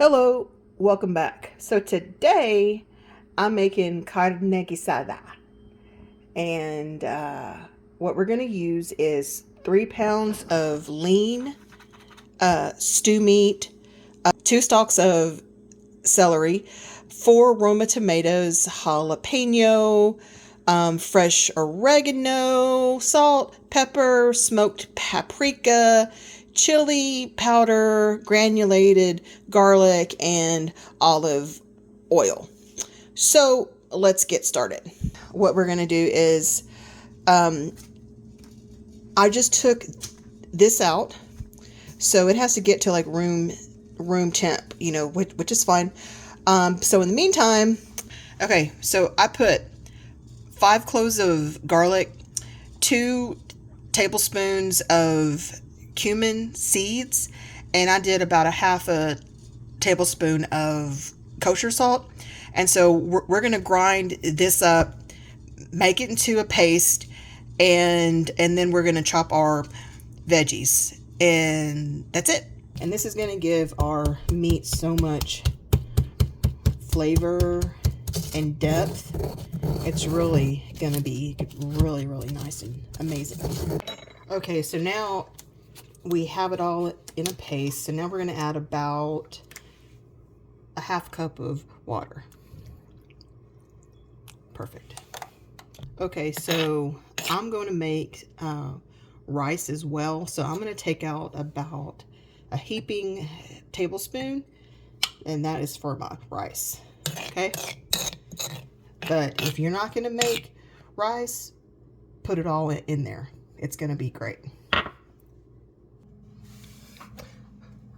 Hello, welcome back. So today I'm making carne guisada, and what we're going to use is 3 pounds of lean stew meat, 2 stalks of celery, 4 Roma tomatoes, jalapeno, fresh oregano, salt, pepper, smoked paprika, chili powder, granulated garlic, and olive oil. So let's get started. What we're going to do is I just took this out, so it has to get to like room temp, which is fine. So in the meantime, okay, so I put 5 cloves of garlic, 2 tablespoons of cumin seeds, and I did about a half a tablespoon of kosher salt. And so we're going to grind this up, make it into a paste, and then we're going to chop our veggies, and that's it. And this is going to give our meat so much flavor and depth. It's really going to be really nice and amazing. Okay, so now we have it all in a paste. So now we're going to add about a half cup of water. Perfect. Okay, so I'm going to make rice as well. So I'm going to take out about a heaping tablespoon, and that is for my rice. Okay, but if you're not going to make rice, put it all in there. It's going to be great.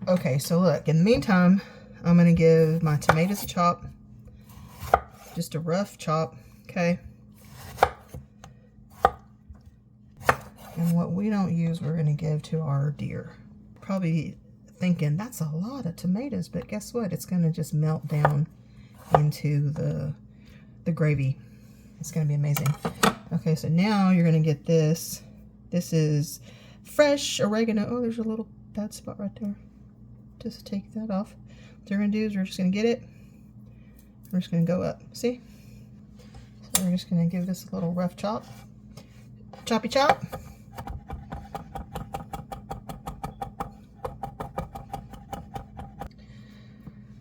Okay, so look, in the meantime, I'm going to give my tomatoes a chop. Just a rough chop, okay? And what we don't use, we're going to give to our deer. Probably thinking, that's a lot of tomatoes, but guess what? It's going to just melt down into the gravy. It's going to be amazing. Okay, so now you're going to get this. This is fresh oregano. Oh, there's a little bad spot right there. Just take that off. What we're going to do is we're just going to get it. We're just going to go up. See? So we're just going to give this a little rough chop. Choppy chop.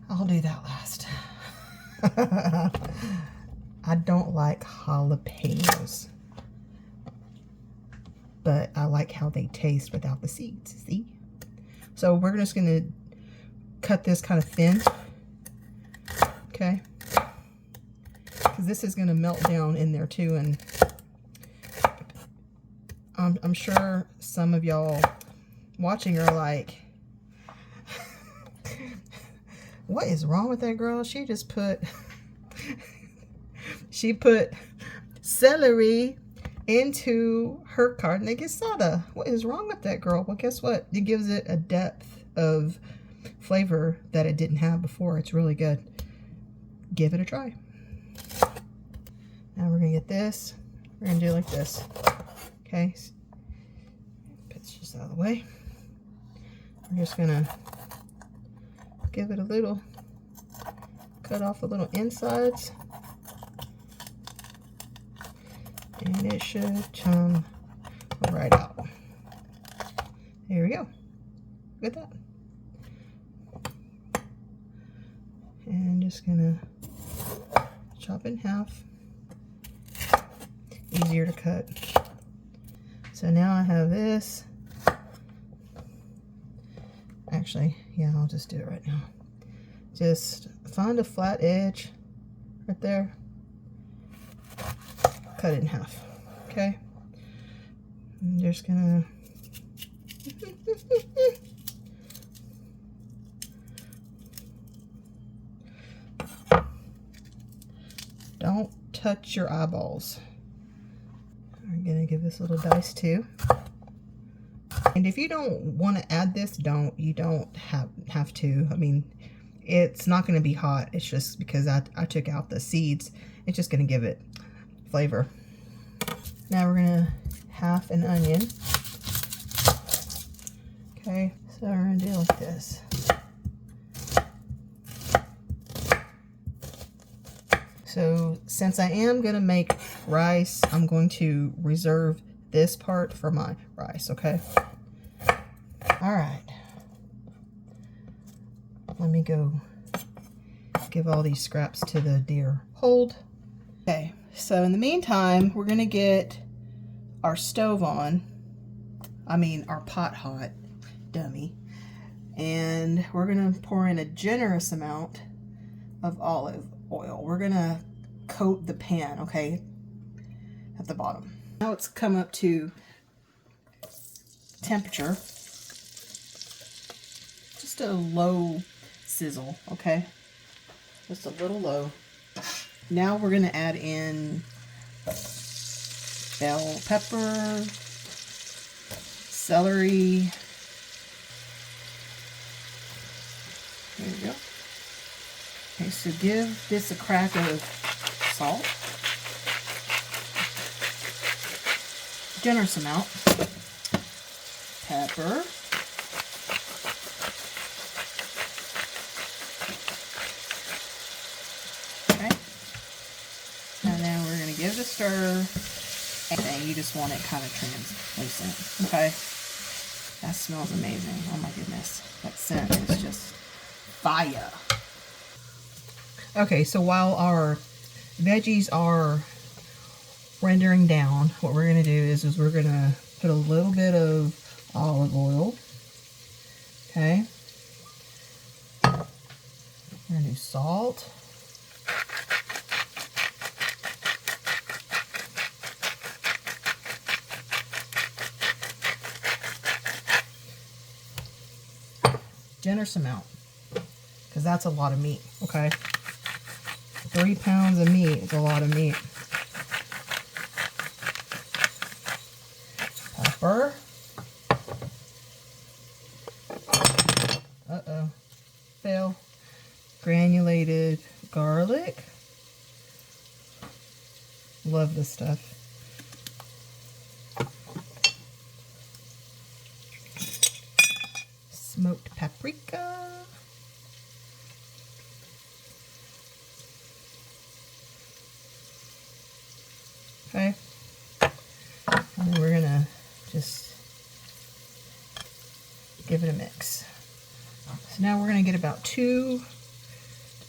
I'll do that last. I don't like jalapenos, but I like how they taste without the seeds. See? So we're just going to cut this kind of thin, okay? Because this is going to melt down in there too, and I'm sure some of y'all watching are like, what is wrong with that girl? She just put she put celery into her carne guisada. What is wrong with that girl? Well, guess what? It gives it a depth of flavor that it didn't have before. It's really good. Give it a try. Now we're gonna get this. We're gonna do it like this. Okay. Put this just out of the way. We're just gonna give it a little, cut off a little insides, and it should come right out. There we go. Look at that. And just gonna chop in half. Easier to cut. So now I have this. Actually, yeah, I'll just do it right now. Just find a flat edge right there. Cut it in half. Okay? I'm just gonna don't touch your eyeballs. I'm gonna give this a little dice too. And if you don't want to add this, you don't have to. I mean, it's not going to be hot. It's just because I took out the seeds. It's just going to give it flavor. Now we're going to half an onion. Okay, so we're going to do it like this. So since I am going to make rice, I'm going to reserve this part for my rice, okay? All right. Let me go give all these scraps to the deer. Hold. Okay, so in the meantime, we're going to get our stove on. I mean, our pot hot, dummy. And we're going to pour in a generous amount of olive oil. We're going to coat the pan, okay, at the bottom. Now it's come up to temperature. Just a low sizzle, okay? Just a little low. Now we're going to add in bell pepper, celery. There we go. Okay, so give this a crack of salt. Generous amount. Pepper. Okay. And then we're going to give it a stir. And you just want it kind of translucent. Okay. That smells amazing. Oh my goodness. That scent is just fire. Okay, so while our veggies are rendering down, what we're going to do is we're going to put a little bit of olive oil. Okay. We're going to do salt. Generous amount, because that's a lot of meat, okay? 3 pounds of meat is a lot of meat. Pepper. Uh-oh. Fail. Granulated garlic. Love this stuff. Smoked paprika. Okay. And then we're gonna just give it a mix. So now we're gonna get about 2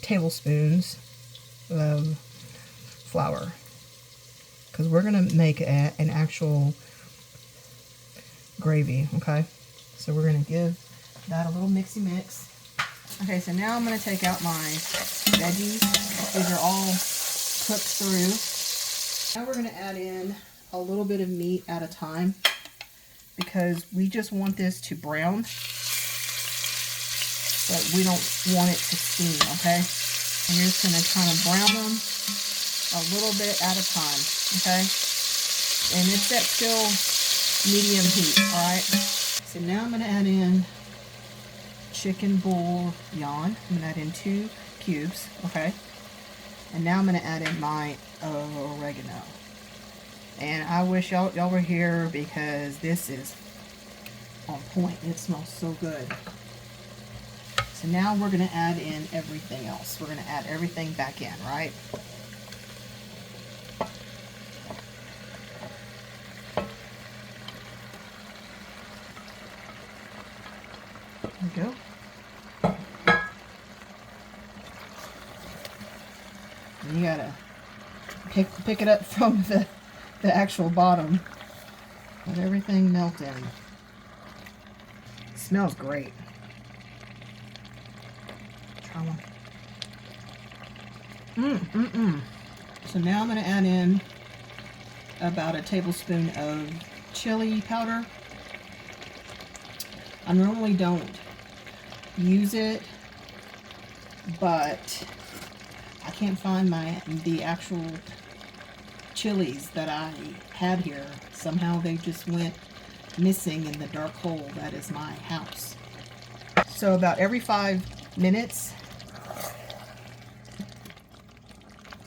tablespoons of flour, because we're gonna make an actual gravy, okay? So we're gonna give that a little mixy mix. Okay, so now I'm gonna take out my veggies. These are all cooked through. Now we're gonna add in a little bit of meat at a time, because we just want this to brown, but we don't want it to steam, okay? And you're just gonna kind of brown them a little bit at a time, okay? And it's at still medium heat, all right? So now I'm gonna add in chicken bouillon. I'm gonna add in 2 cubes, okay? And now I'm gonna add in my oregano. And I wish y'all were here, because this is on point. It smells so good. So now we're gonna add in everything else. We're gonna add everything back in, right? There we go. And you gotta pick it up from the actual bottom. Let everything melt in. It smells great. Try one. So now I'm gonna add in about a tablespoon of chili powder. I normally don't use it, but I can't find the actual chilies that I had here. Somehow they just went missing in the dark hole that is my house. So about every 5 minutes,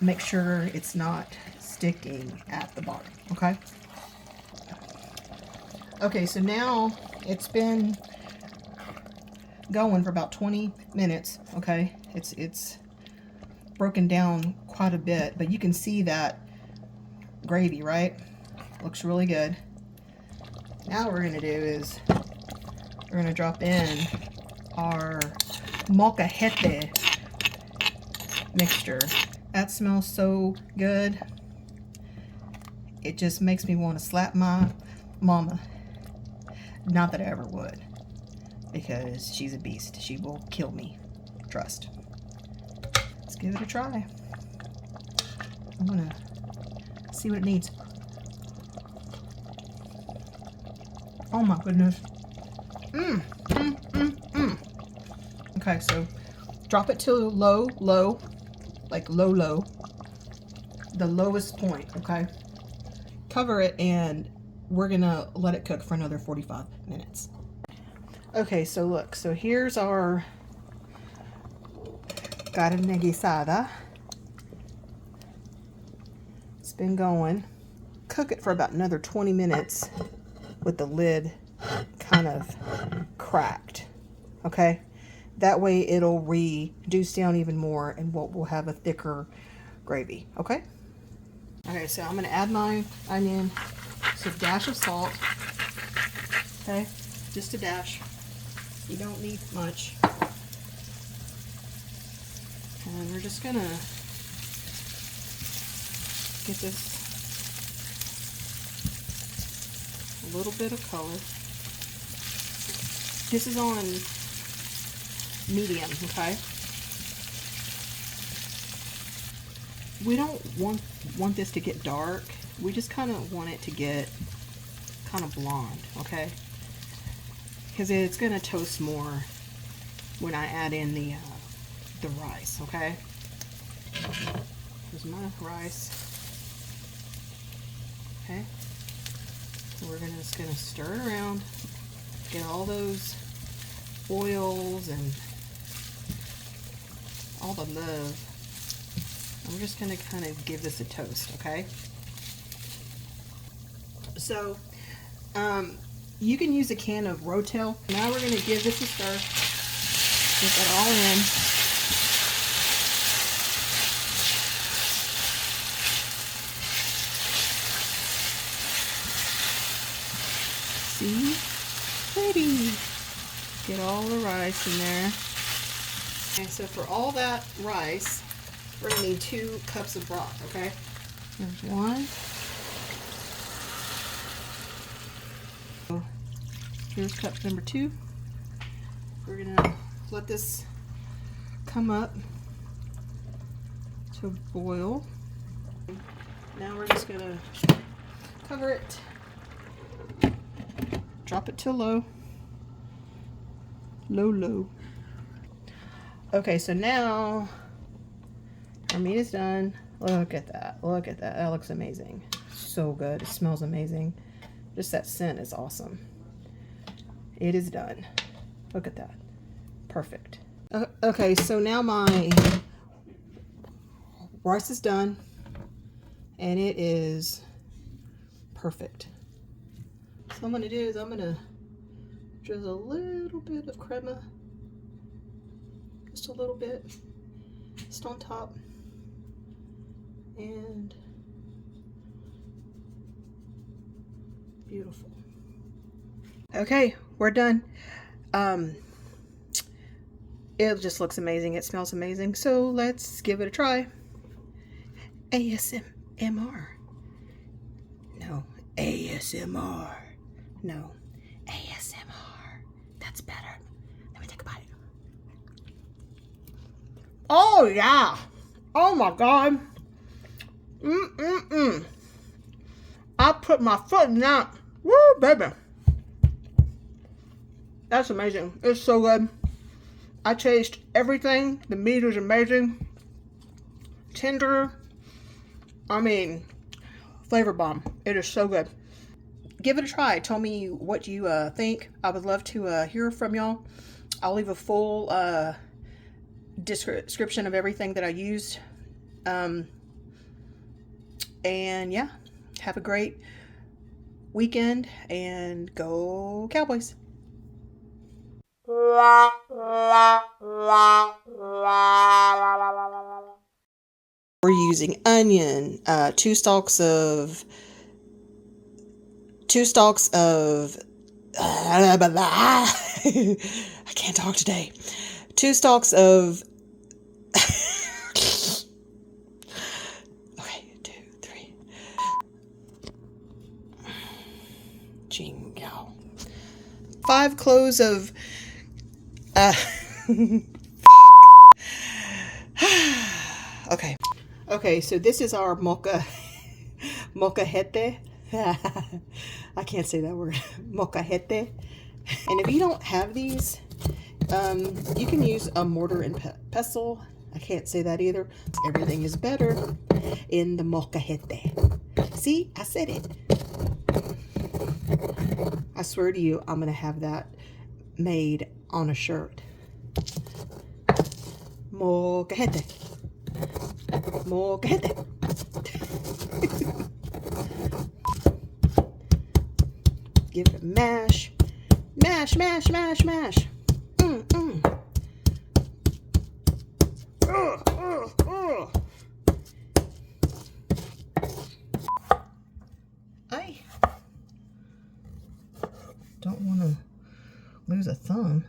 make sure it's not sticking at the bottom, okay? Okay, so now it's been going for about 20 minutes, okay? It's broken down quite a bit, but you can see that gravy, right? Looks really good. Now what we're gonna do is we're gonna drop in our molcajete mixture. That smells so good. It just makes me want to slap my mama. Not that I ever would, because she's a beast. She will kill me. Trust. Let's give it a try. I'm gonna see what it needs. Oh my goodness. Okay, so drop it to low, like low, the lowest point, okay? Cover it and we're gonna let it cook for another 45 minutes. Okay, so look, so here's our Carne Guisada. It's been going. Cook it for about another 20 minutes with the lid kind of cracked, okay? That way it'll reduce down even more and we'll have a thicker gravy, okay? Okay, so I'm gonna add my onion, so a dash of salt, okay? Just a dash. You don't need much. And we're just gonna get this a little bit of color. This is on medium, okay? We don't want this to get dark. We just kind of want it to get kind of blonde, okay? Because it's gonna toast more when I add in the rice, okay? Here's my rice. Okay. So we're just gonna stir it around, get all those oils and all the love. And we're just gonna kind of give this a toast, okay? So, you can use a can of Rotel. Now we're gonna give this a stir. Get that all in. See? Pretty. Get all the rice in there. Okay, so for all that rice, we're going to need 2 cups of broth, okay? There's 1. So here's cup number 2. We're going to let this come up to boil. Now we're just going to cover it. Drop it to low. Low. Okay, so now our meat is done. Look at that. Look at that. That looks amazing. So good. It smells amazing. Just that scent is awesome. It is done. Look at that. Perfect. Okay, so now my rice is done. And it is perfect. So what I'm going to do is I'm going to drizzle a little bit of crema. Just a little bit. Just on top. And beautiful. Okay, we're done. It just looks amazing. It smells amazing. So let's give it a try. ASMR. No, ASMR. No, ASMR. That's better. Let me take a bite. Oh, yeah. Oh, my God. I put my foot in that. Woo, baby. That's amazing. It's so good. I tasted everything. The meat is amazing. Tender. I mean, flavor bomb. It is so good. Give it a try. Tell me what you think. I would love to hear from y'all. I'll leave a full description of everything that I used. And yeah, have a great weekend and go Cowboys. We're using onion, two stalks of I can't talk today. 2 stalks of okay, 2, 3. Jingo. 5 cloves of okay. Okay, so this is our molcajete. I can't say that word. Molcajete. And if you don't have these, you can use a mortar and pestle. I can't say that either. Everything is better in the molcajete. See, I said it. I swear to you, I'm going to have that made on a shirt. Molcajete. Molcajete. Give it a mash. Mash, mash, mash, mash. I don't want to lose a thumb.